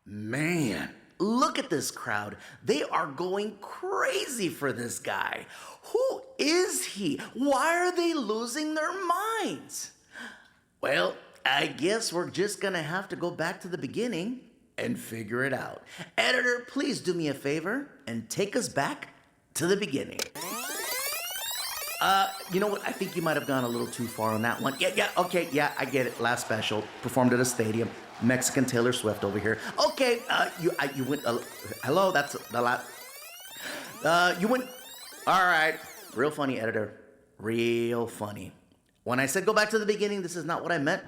Man, look at this crowd. They are going crazy for this guy. Who is he? Why are they losing their minds? Well, I guess we're just gonna have to go back to the beginning and figure it out. Editor, please do me a favor and take us back to the beginning. You know what? I think you might have gone a little too far on that one. Okay, I get it. Last special, performed at a stadium. Mexican Taylor Swift over here. Okay, you went, hello, that's the last, you went, all right. Real funny, editor. Real funny. When I said go back to the beginning, this is not what I meant.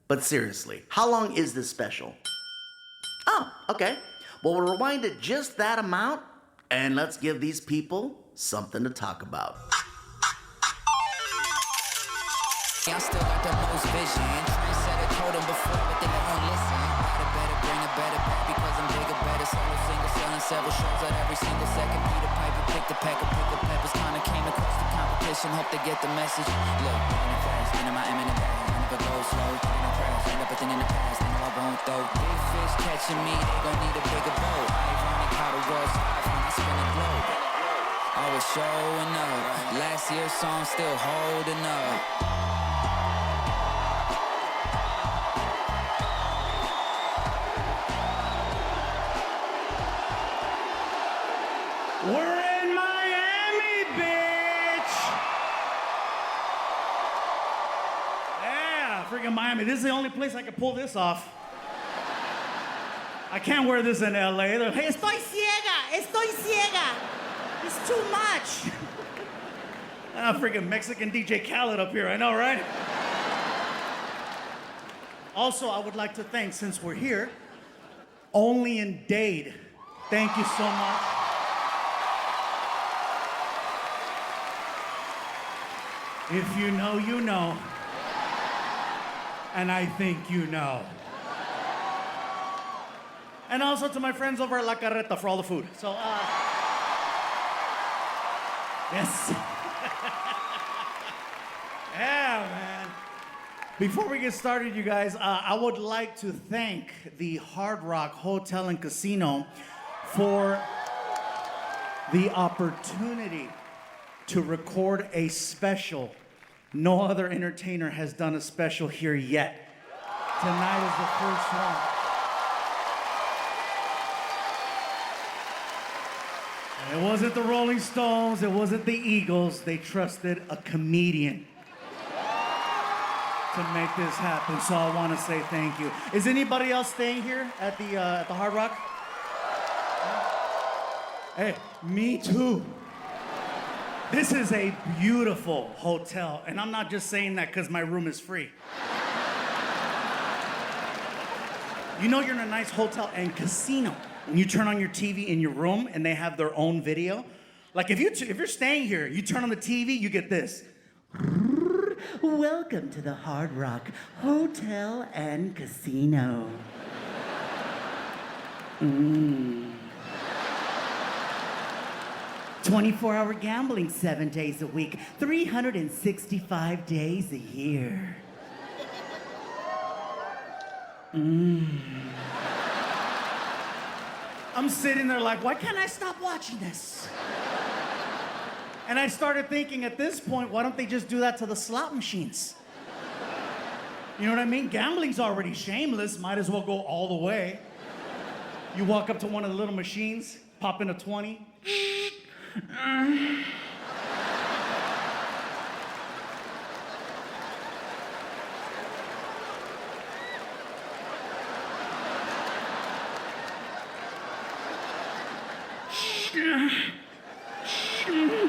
But seriously, how long is this special? Oh, okay. Well, we'll rewind it just that amount, and let's give these people something to talk about. I still got the most vision. Trendsetter told them before, but they don't listen. Better, bring it better back because I'm bigger, better. Solo, single, selling several shows out every single second. Peter Piper picked the pack of pickle peppers. Kinda came across the competition, hope they get the message. Look, running fast, in my eminent bag. I never go slow, no crash. End up a thing in the past, they know I won't though. Big fish catching me, they gon' need a bigger boat. Ironic how the world stops when I spin the globe. Always showing up. Last year's song still holding up. We're in Miami, bitch! Yeah, freaking Miami. This is the only place I can pull this off. I can't wear this in LA. They're, hey, estoy ciega. It's too much. Freaking Mexican DJ Khaled up here, I know, right? Also, I would like to thank, since we're here, Only in Dade. Thank you so much. If you know, you know. And I think you know. And also to my friends over at La Carreta for all the food. So, yes. Yeah, man. Before we get started, you guys, I would like to thank the Hard Rock Hotel and Casino for the opportunity to record a special. No other entertainer has done a special here yet. Tonight is the first one. And it wasn't the Rolling Stones, it wasn't the Eagles. They trusted a comedian to make this happen, so I want to say thank you. Is anybody else staying here at the Hard Rock? Hey, me too. This is a beautiful hotel, and I'm not just saying that because my room is free. You know you're in a nice hotel and casino when you turn on your TV in your room and they have their own video. Like if you're staying here, you turn on the TV, you get this. Welcome to the Hard Rock Hotel and Casino. 24-hour gambling 7 days a week, 365 days a year. I'm sitting there like, why can't I stop watching this? And I started thinking at this point, why don't they just do that to the slot machines? You know what I mean? Gambling's already shameless, might as well go all the way. You walk up to one of the little machines, pop in a 20.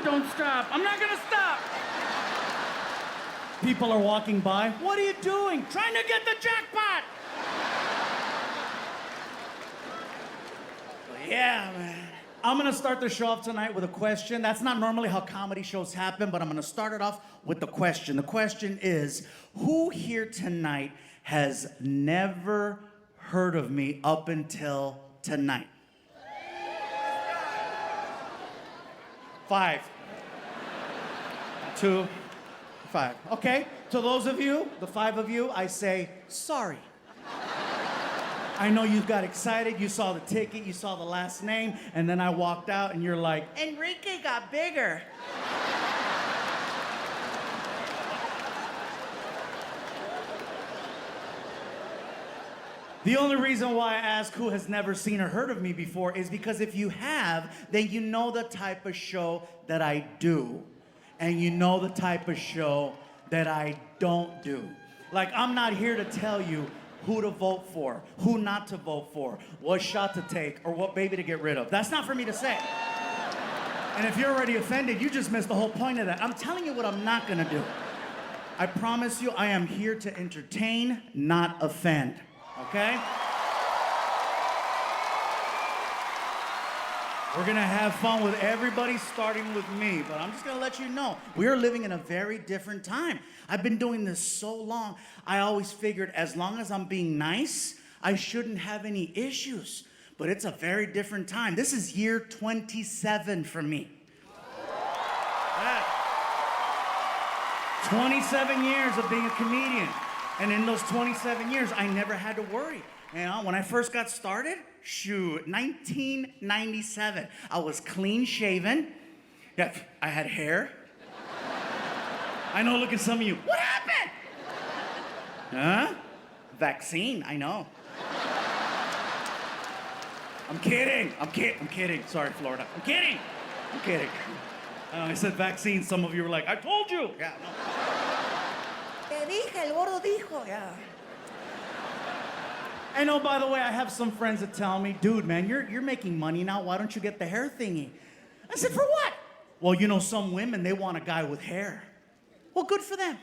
Don't stop. I'm not gonna stop. People are walking by. What are you doing? Trying to get the jackpot. Yeah, man. I'm gonna start the show off tonight with a question. That's not normally how comedy shows happen, but I'm gonna start it off with the question. The question is, who here tonight has never heard of me up until tonight? 5, 2, 5. Okay, to those of you, the 5 of you, I say sorry. I know you got excited, you saw the ticket, you saw the last name, and then I walked out and you're like, Enrique got bigger. The only reason why I ask who has never seen or heard of me before is because if you have, then you know the type of show that I do. And you know the type of show that I don't do. Like, I'm not here to tell you who to vote for, who not to vote for, what shot to take, or what baby to get rid of. That's not for me to say. And if you're already offended, you just missed the whole point of that. I'm telling you what I'm not gonna do. I promise you, I am here to entertain, not offend. Okay? We're gonna have fun with everybody, starting with me, but I'm just gonna let you know, we are living in a very different time. I've been doing this so long, I always figured as long as I'm being nice, I shouldn't have any issues. But it's a very different time. This is year 27 for me. Yeah. 27 years of being a comedian. And in those 27 years, I never had to worry. You know, when I first got started, shoot, 1997, I was clean shaven. Yeah, I had hair. I know, look at some of you. What happened? Huh? Vaccine, I know. I'm kidding. Sorry, Florida. I'm kidding. I said vaccine, some of you were like, I told you. Yeah, no. Te dije, el gordo dijo, yeah. And oh, by the way, I have some friends that tell me, dude, man, you're making money now. Why don't you get the hair thingy? I said, for what? Well, you know, some women, they want a guy with hair. Well, good for them.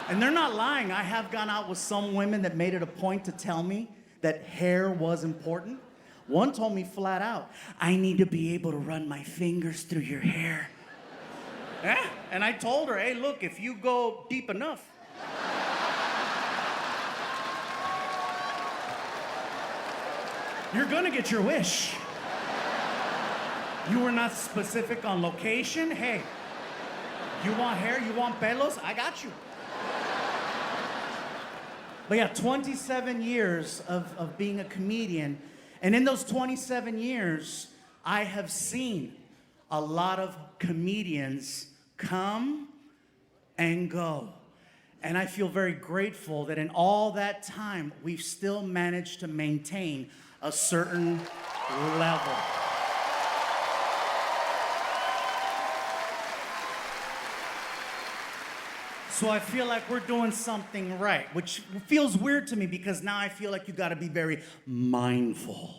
And they're not lying. I have gone out with some women that made it a point to tell me that hair was important. One told me flat out, I need to be able to run my fingers through your hair. Yeah? And I told her, hey, look, if you go deep enough, you're gonna get your wish. You were not specific on location. Hey, you want hair, you want pelos? I got you. But yeah, 27 years of being a comedian. And in those 27 years, I have seen a lot of comedians come and go. And I feel very grateful that in all that time, we've still managed to maintain a certain level. So I feel like we're doing something right, which feels weird to me because now I feel like you gotta be very mindful.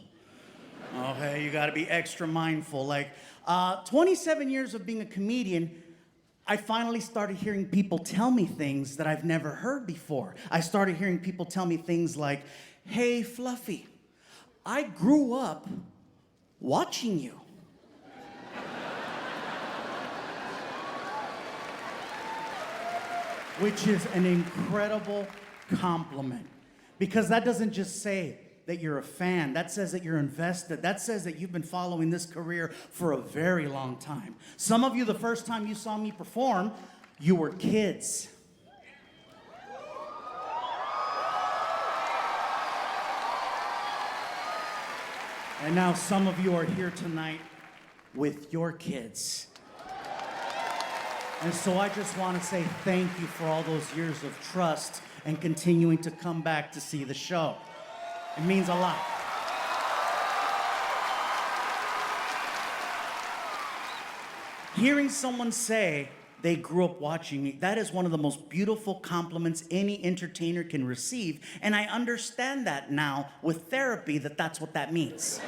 Okay, you gotta be extra mindful. Like, 27 years of being a comedian, I finally started hearing people tell me things that I've never heard before. I started hearing people tell me things like, hey, Fluffy, I grew up watching you. Which is an incredible compliment. Because that doesn't just say that you're a fan. That says that you're invested. That says that you've been following this career for a very long time. Some of you, the first time you saw me perform, you were kids. And now some of you are here tonight with your kids. And so I just want to say thank you for all those years of trust and continuing to come back to see the show. It means a lot. Hearing someone say they grew up watching me, that is one of the most beautiful compliments any entertainer can receive. And I understand that now with therapy, that's what that means.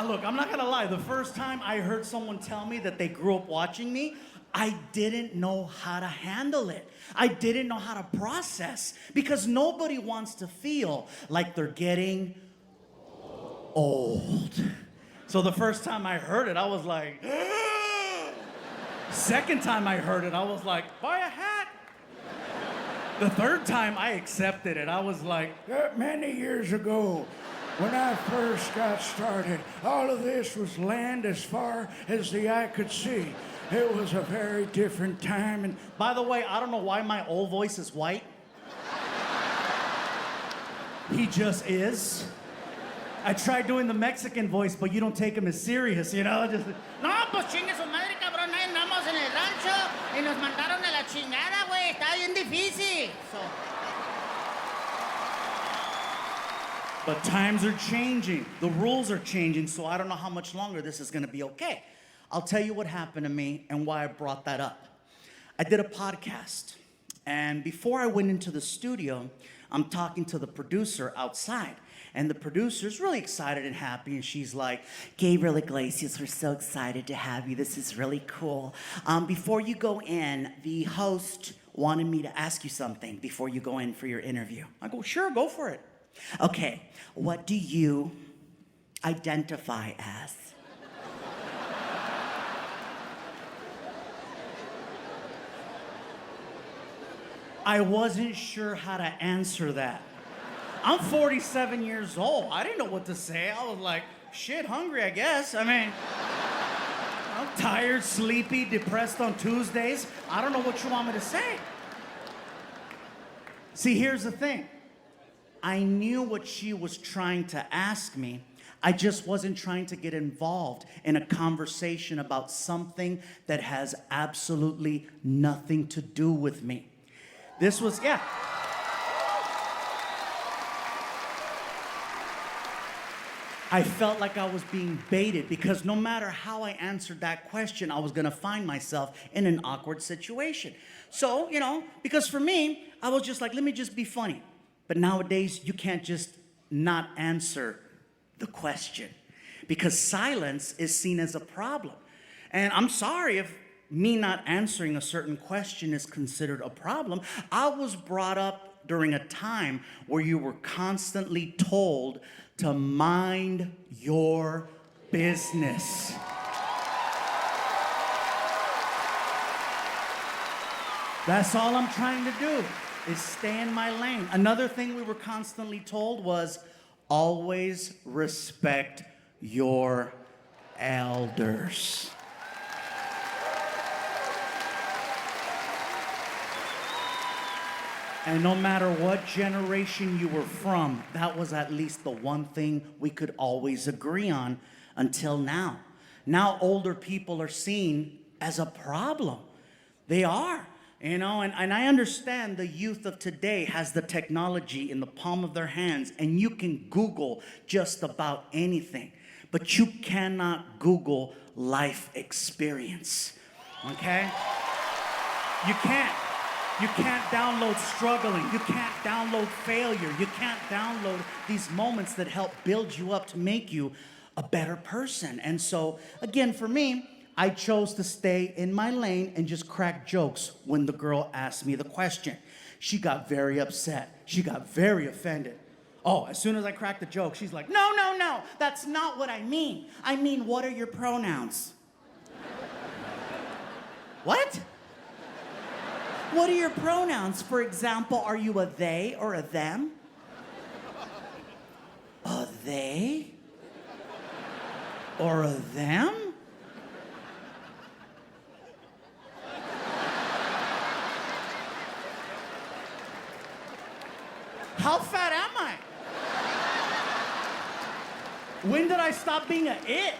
Look, I'm not gonna lie, the first time I heard someone tell me that they grew up watching me, I didn't know how to handle it. I didn't know how to process because nobody wants to feel like they're getting old. So the first time I heard it, I was like, second time I heard it, I was like, buy a hat. The third time I accepted it, I was like, many years ago, when I first got started, all of this was land as far as the eye could see. It was a very different time. And by the way, I don't know why my old voice is white. He just is. I tried doing the Mexican voice, but you don't take him as serious, you know? Just, No, pues chingue su madre, cabrón. Ahí andamos en el rancho y nos mandaron a la chingada, güey. Está bien difícil. So, but times are changing. The rules are changing, so I don't know how much longer this is gonna be okay. I'll tell you what happened to me and why I brought that up. I did a podcast, and before I went into the studio, I'm talking to the producer outside. And the producer's really excited and happy, and she's like, Gabriel Iglesias, we're so excited to have you. This is really cool. Before you go in, the host wanted me to ask you something before you go in for your interview. I go, sure, go for it. Okay, what do you identify as? I wasn't sure how to answer that. I'm 47 years old. I didn't know what to say. I was like, shit, hungry, I guess. I mean, I'm tired, sleepy, depressed on Tuesdays. I don't know what you want me to say. See, here's the thing. I knew what she was trying to ask me. I just wasn't trying to get involved in a conversation about something that has absolutely nothing to do with me. This was, yeah. I felt like I was being baited because no matter how I answered that question, I was gonna find myself in an awkward situation. So, you know, because for me, I was just like, let me just be funny. But nowadays, you can't just not answer the question because silence is seen as a problem. And I'm sorry if me not answering a certain question is considered a problem. I was brought up during a time where you were constantly told to mind your business. That's all I'm trying to do, is stay in my lane. Another thing we were constantly told was always respect your elders. And no matter what generation you were from, that was at least the one thing we could always agree on until now. Now older people are seen as a problem. They are, you know, and I understand the youth of today has the technology in the palm of their hands and you can Google just about anything, but you cannot Google life experience, okay? You can't. You can't download struggling. You can't download failure. You can't download these moments that help build you up to make you a better person. And so, again, for me, I chose to stay in my lane and just crack jokes when the girl asked me the question. She got very upset. She got very offended. Oh, as soon as I cracked the joke, she's like, no, no, no, that's not what I mean. I mean, what are your pronouns? What? What are your pronouns? For example, are you a they or a them? A they? Or a them? How fat am I? When did I stop being a it?